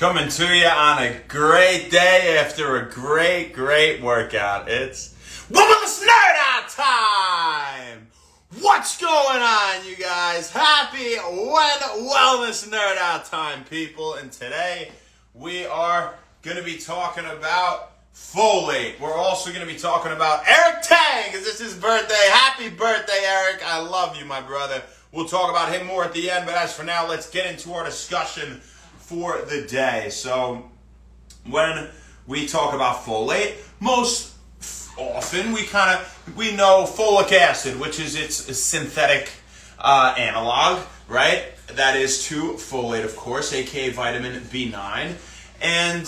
Coming to you on a great day after a great workout. It's Wellness Nerd Out time! What's going on, you guys? Happy Wellness Nerd Out time, people. And today we are going to be talking about folate. We're also going to be talking about Eric Tang, because it's his birthday. Happy birthday, Eric. I love you, my brother. We'll talk about him more at the end, but as for now, let's get into our discussion for the day. So when we talk about folate, most often we know folic acid, which is its synthetic analog, right? That is to folate, of course, aka vitamin B9. And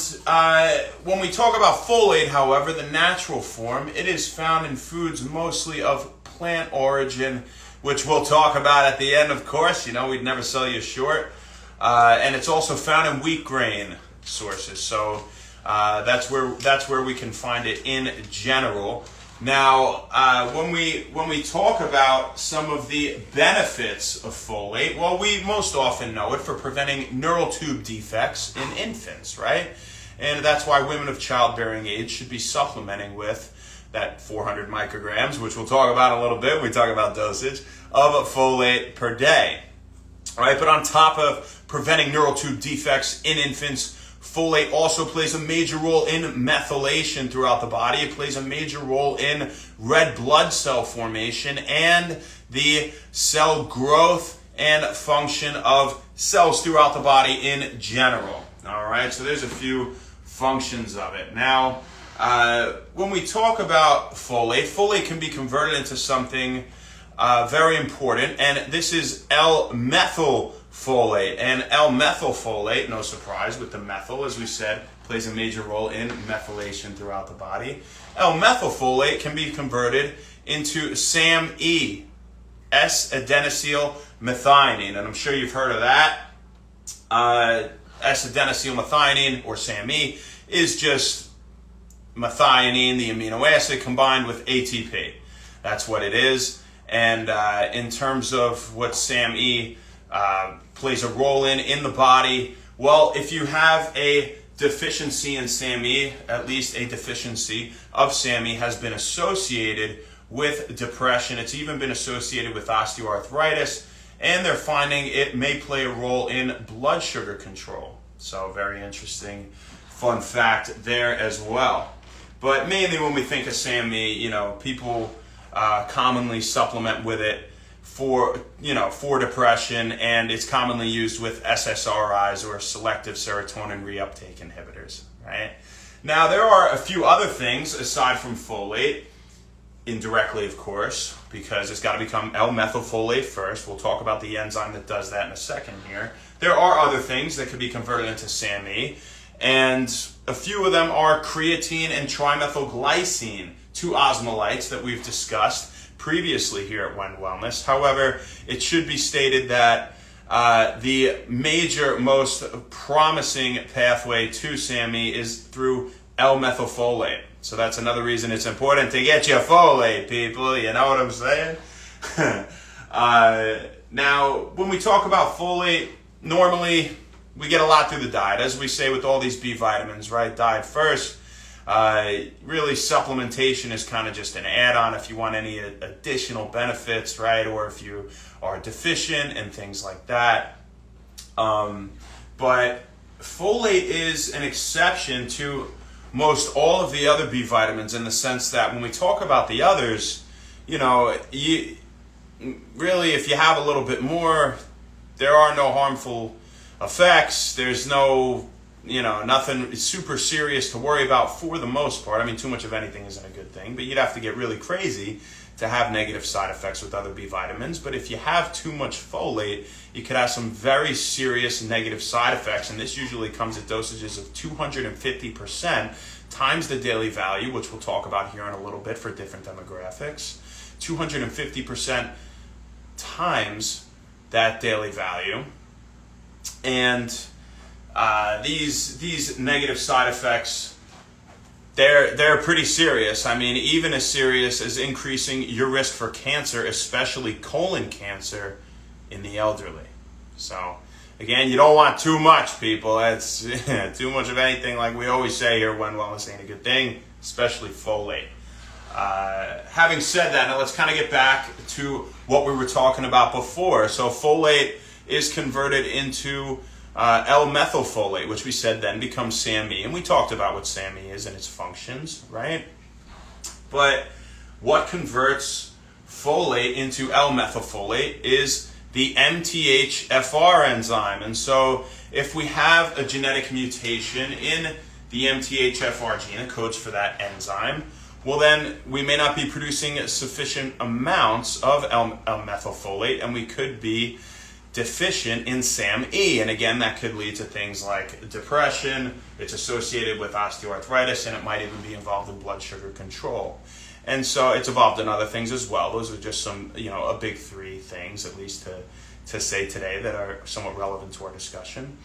when we talk about folate, however, the natural form, it is found in foods mostly of plant origin, which we'll talk about at the end, of course. You know, we'd never sell you short. And it's also found in wheat grain sources. So that's where we can find it in general. Now, when we talk about some of the benefits of folate, well, we most often know it for preventing neural tube defects in infants, right? And that's why women of childbearing age should be supplementing with that 400 micrograms, which we'll talk about in a little bit when we talk about dosage, of folate per day. All right, but on top of preventing neural tube defects in infants, folate also plays a major role in methylation throughout the body. It plays a major role in red blood cell formation and the cell growth and function of cells throughout the body in general. All right, so there's a few functions of it. Now, when we talk about folate can be converted into something very important, and this is L-methylfolate. And L-methylfolate, no surprise with the methyl, as we said, plays a major role in methylation throughout the body. L-methylfolate can be converted into SAMe, S-adenosylmethionine, and I'm sure you've heard of that. S-adenosylmethionine, or SAMe, is just methionine, the amino acid, combined with ATP. That's what it is. And in terms of what SAMe plays a role in the body, well, if you have a deficiency in SAMe, at least a deficiency of SAMe has been associated with depression. It's even been associated with osteoarthritis, and they're finding it may play a role in blood sugar control. So very interesting fun fact there as well. But mainly when we think of SAMe, you know, people commonly supplement with it for depression, and it's commonly used with SSRIs, or selective serotonin reuptake inhibitors, right? Now, there are a few other things aside from folate, indirectly, of course, because it's got to become L-methylfolate first. We'll talk about the enzyme that does that in a second here. There are other things that could be converted into SAMe, and a few of them are creatine and trimethylglycine, two osmolytes that we've discussed previously here at When Wellness. However, it should be stated that the major, most promising pathway to SAMe is through L-methylfolate. So that's another reason it's important to get your folate, people. You know what I'm saying? Now, when we talk about folate, normally we get a lot through the diet. As we say with all these B vitamins, right? Diet first. Really, supplementation is kind of just an add-on if you want any additional benefits, right? Or if you are deficient and things like that. But folate is an exception to most all of the other B vitamins, in the sense that when we talk about the others, you know, really, if you have a little bit more, there are no harmful effects. There's no, nothing super serious to worry about for the most part. I mean, too much of anything isn't a good thing, but you'd have to get really crazy to have negative side effects with other B vitamins. But if you have too much folate, you could have some very serious negative side effects, and this usually comes at dosages of 250% times the daily value, which we'll talk about here in a little bit for different demographics. 250% times that daily value. And these negative side effects, they're pretty serious. I mean, even as serious as increasing your risk for cancer, especially colon cancer in the elderly. So again, you don't want too much, people. That's too much of anything, like we always say here when wellness ain't a good thing, especially folate. Having said that, now let's kind of get back to what we were talking about before. So folate is converted into L-methylfolate, which we said then becomes SAMe. And we talked about what SAMe is and its functions, right? But what converts folate into L-methylfolate is the MTHFR enzyme. And so if we have a genetic mutation in the MTHFR gene that codes for that enzyme, well then we may not be producing sufficient amounts of L-methylfolate, and we could be deficient in SAMe. And again, that could lead to things like depression. It's associated with osteoarthritis, and it might even be involved in blood sugar control. And so it's involved in other things as well. Those are just some, a big three things, at least to say today, that are somewhat relevant to our discussion.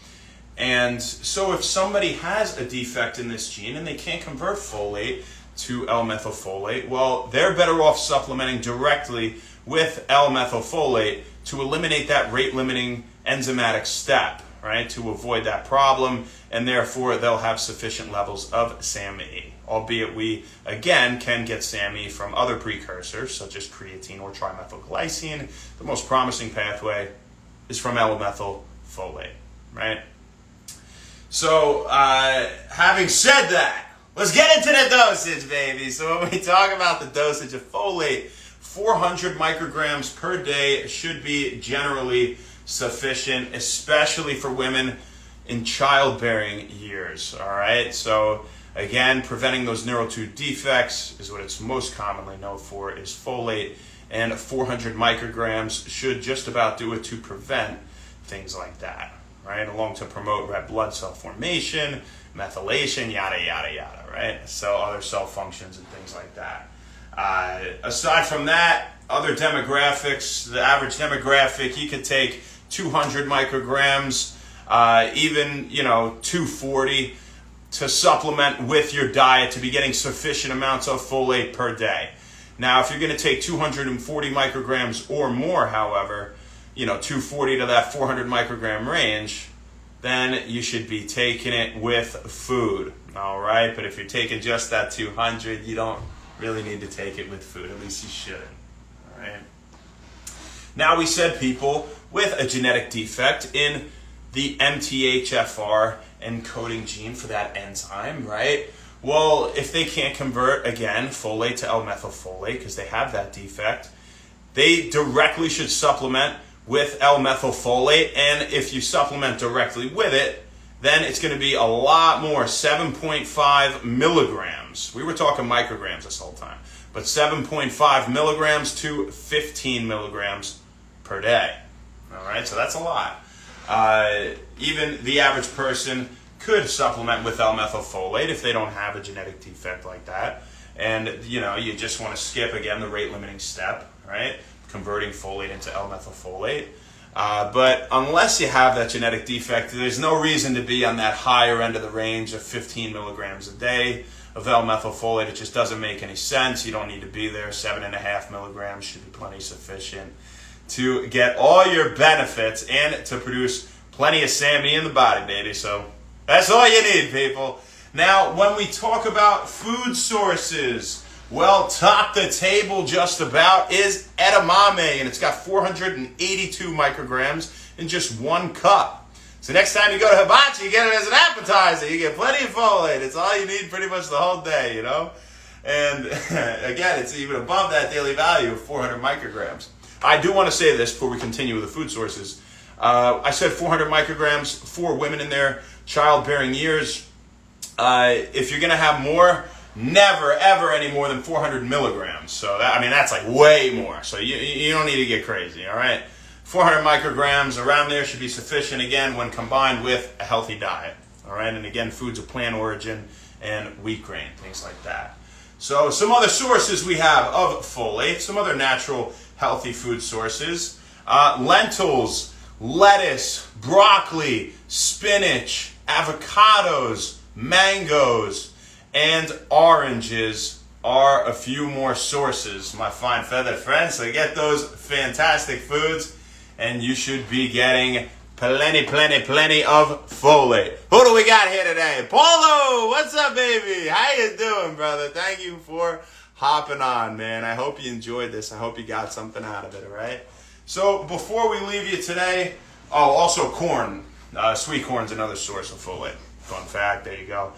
And so if somebody has a defect in this gene and they can't convert folate to L-methylfolate, well, they're better off supplementing directly with L-methylfolate to eliminate that rate-limiting enzymatic step, right, to avoid that problem, and therefore they'll have sufficient levels of SAMe. Albeit we, again, can get SAMe from other precursors, such as creatine or trimethylglycine. The most promising pathway is from L-methylfolate, right? So, having said that, let's get into the dosage, baby. So when we talk about the dosage of folate, 400 micrograms per day should be generally sufficient, especially for women in childbearing years, all right? So again, preventing those neurotube defects is what it's most commonly known for, is folate, and 400 micrograms should just about do it to prevent things like that, right? Along to promote red blood cell formation, methylation, yada, yada, yada, right? So other cell functions and things like that. Aside from that, other demographics, the average demographic, you could take 200 micrograms, even, 240 to supplement with your diet to be getting sufficient amounts of folate per day. Now, if you're going to take 240 micrograms or more, however, 240 to that 400 microgram range, then you should be taking it with food, all right? But if you're taking just that 200, you don't really need to take it with food. At least you shouldn't, all right? Now, we said people with a genetic defect in the MTHFR encoding gene for that enzyme, right? Well, if they can't convert, again, folate to L-methylfolate because they have that defect, they directly should supplement with L-methylfolate. And if you supplement directly with it, then it's going to be a lot more, 7.5 milligrams. We were talking micrograms this whole time, but 7.5 milligrams to 15 milligrams per day. All right, so that's a lot. Even the average person could supplement with L-methylfolate if they don't have a genetic defect like that. And, you just want to skip, again, the rate-limiting step, right? Converting folate into L-methylfolate. But unless you have that genetic defect, there's no reason to be on that higher end of the range of 15 milligrams a day of L-methylfolate. It just doesn't make any sense. You don't need to be there. 7.5 milligrams should be plenty sufficient to get all your benefits and to produce plenty of SAMe in the body, baby. So that's all you need, people. Now, when we talk about food sources, well, top the table just about is edamame, and it's got 482 micrograms in just 1 cup. So next time you go to hibachi, you get it as an appetizer. You get plenty of folate. It's all you need pretty much the whole day, And again, it's even above that daily value of 400 micrograms. I do want to say this before we continue with the food sources. I said 400 micrograms for women in their childbearing years. If you're going to have more, never, ever any more than 400 milligrams. So that's like way more. So you don't need to get crazy, all right? 400 micrograms around there should be sufficient, again, when combined with a healthy diet, all right? And again, foods of plant origin and wheat grain, things like that. So some other sources we have of folate, some other natural healthy food sources. Lentils, lettuce, broccoli, spinach, avocados, mangoes, and oranges are a few more sources, my fine feathered friends. So get those fantastic foods, and you should be getting plenty of folate. Who do we got here today? Paulo, what's up, baby? How you doing, brother? Thank you for hopping on, man. I hope you enjoyed this. I hope you got something out of it, all right? So before we leave you today, also corn. Sweet corn's another source of folate. Fun fact, there you go.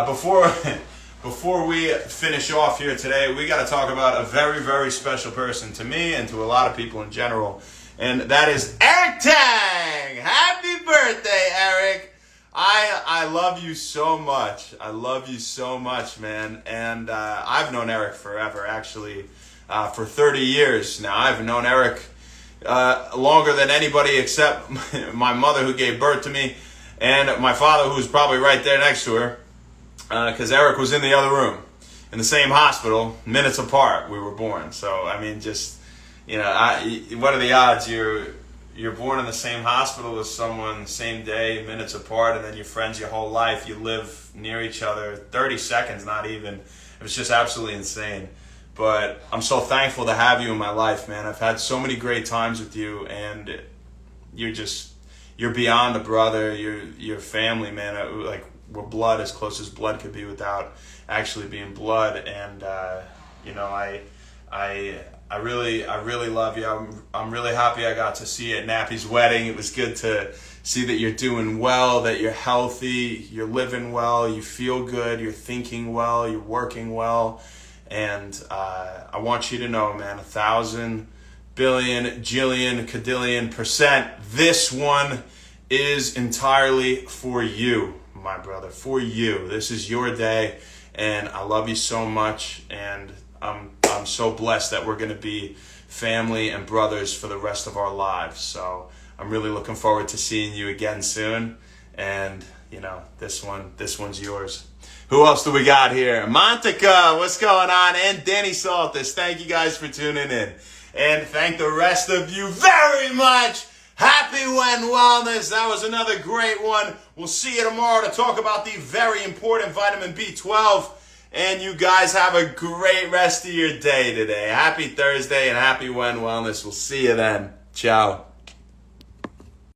Before we finish off here today, we got to talk about a very, very special person to me and to a lot of people in general. And that is Eric Tang. Happy birthday, Eric. I love you so much. I love you so much, man. And I've known Eric forever, actually, for 30 years now. I've known Eric longer than anybody except my mother, who gave birth to me, and my father, who's probably right there next to her, because Eric was in the other room, in the same hospital, minutes apart. We were born. So, I mean, just... what are the odds you're born in the same hospital as someone, same day, minutes apart, and then you're friends your whole life. You live near each other, 30 seconds, not even. It was just absolutely insane. But I'm so thankful to have you in my life, man. I've had so many great times with you, and you're beyond a brother. You're family, man. We're blood, as close as blood could be without actually being blood. And I really love you. I'm really happy I got to see you at Nappy's wedding. It was good to see that you're doing well, that you're healthy, you're living well, you feel good, you're thinking well, you're working well. And I want you to know, man, 1,000 billion, jillion, cadillion %, this one is entirely for you, my brother, for you. This is your day, and I love you so much, and I'm so blessed that we're going to be family and brothers for the rest of our lives. So I'm really looking forward to seeing you again soon. And, this one's yours. Who else do we got here? Montica, what's going on? And Danny Saltis, thank you guys for tuning in. And thank the rest of you very much. Happy When Wellness. That was another great one. We'll see you tomorrow to talk about the very important vitamin B12. And you guys have a great rest of your day today. Happy Thursday and happy When Wellness. We'll see you then. Ciao.